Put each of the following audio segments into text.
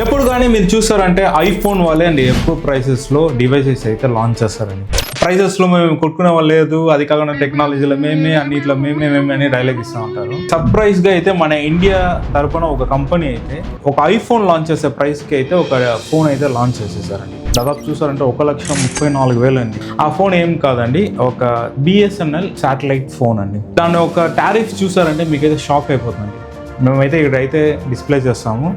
ఎప్పుడు కానీ మీరు చూసారంటే ఐఫోన్ వాళ్ళే అండి ఎక్కువ ప్రైసెస్లో డివైసెస్ అయితే లాంచ్ చేస్తారండి. ప్రైజెస్లో మేము కొట్టుకునే వాళ్ళు లేదు, అది కాకుండా టెక్నాలజీలో మేమే, అన్నిట్లో మేమే అని డైలాగ్ ఇస్తూ ఉంటారు. సర్ప్రైజ్గా అయితే మన ఇండియా తరపున ఒక కంపెనీ అయితే ఒక ఐఫోన్ లాంచ్ చేసే ప్రైస్కి అయితే ఒక ఫోన్ అయితే లాంచ్ చేసేసారండి. దాదాపు చూసారంటే 1,34,000 అండి. ఆ ఫోన్ ఏం కాదండి, ఒక బిఎస్ఎన్ఎల్ శాటిలైట్ ఫోన్ అండి. దాన్ని ఒక టారిఫ్ చూసారంటే మీకైతే షాక్ అయిపోతుంది. మేమైతే ఇక్కడైతే డిస్ప్లే చేస్తాము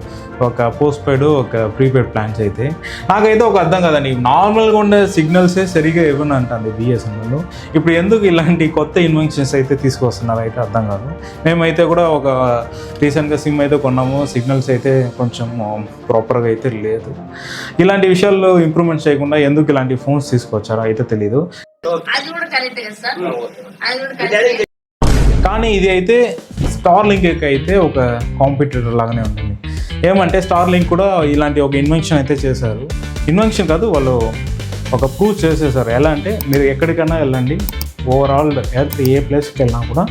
ఒక పోస్ట్ పెయిడ్, ఒక ప్రీపెయిడ్ ప్లాన్స్ అయితే. నాకైతే ఒక అర్థం కాదండి, నార్మల్గా ఉండే సిగ్నల్సే సరిగా ఇవ్వను అంటుంది బిఎస్ఎన్ఎల్. ఇప్పుడు ఎందుకు ఇలాంటి కొత్త ఇన్వెన్షన్స్ అయితే తీసుకొస్తున్నారు అయితే అర్థం కాదు. మేమైతే కూడా ఒక రీసెంట్గా సిమ్ అయితే కొన్నాము, సిగ్నల్స్ అయితే కొంచెం ప్రాపర్గా అయితే లేదు. ఇలాంటి విషయాల్లో ఇంప్రూవ్మెంట్ చేయకుండా ఎందుకు ఇలాంటి ఫోన్స్ తీసుకొచ్చారో అయితే తెలీదు. కానీ ఇది అయితే స్టార్లింక్ అయితే ఒక కాంపిటీటర్ లాగానే ఉంటుంది. ఏమంటే స్టార్లింక్ కూడా ఇలాంటి ఒక ఇన్వెన్షన్ అయితే చేశారు. ఇన్వెన్షన్ కాదు, వాళ్ళు ఒక ప్రూవ్ చేసేసారు. ఎలా అంటే మీరు ఎక్కడికైనా వెళ్ళండి, ఓవరాల్ ఎర్త్ ఏ ప్లేస్కి వెళ్ళినా కూడా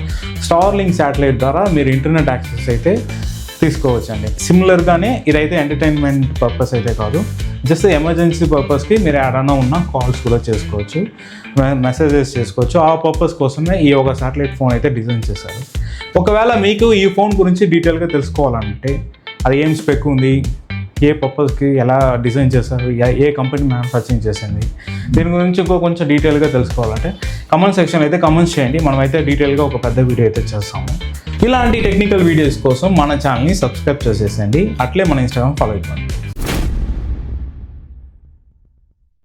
స్టార్లింక్ శాటిలైట్ ద్వారా మీరు ఇంటర్నెట్ యాక్సెస్ అయితే తీసుకోవచ్చండి. సిమిలర్గానే ఇదైతే ఎంటర్టైన్మెంట్ పర్పస్ అయితే కాదు, జస్ట్ ఎమర్జెన్సీ పర్పస్కి మీరు ఏడైనా ఉన్న కాల్స్ కూడా చేసుకోవచ్చు, మెసేజెస్ చేసుకోవచ్చు. ఆ పర్పస్ కోసమే ఈ ఒక శాటిలైట్ ఫోన్ అయితే డిజైన్ చేశారు. ఒకవేళ మీకు ఈ ఫోన్ గురించి డీటెయిల్గా తెలుసుకోవాలంటే అది ఏం స్పెక్ ఉంది, ఏ పర్పస్కి ఎలా డిజైన్ చేశారు, ఏ కంపెనీ మ్యానుఫ్యాక్చరింగ్ చేసింది, దీని గురించి కొంచెం డీటెయిల్గా తెలుసుకోవాలంటే కమెంట్ సెక్షన్ అయితే కమెంట్స్ చేయండి. మనమైతే డీటెయిల్గా ఒక పెద్ద వీడియో అయితే చేస్తాము. ఇలాంటి టెక్నికల్ వీడియోస్ కోసం మన ఛానల్ని సబ్స్క్రైబ్ చేసేసండి. అట్లే మన ఇన్స్టాగ్రామ్ ఫాలో అయిపోండి.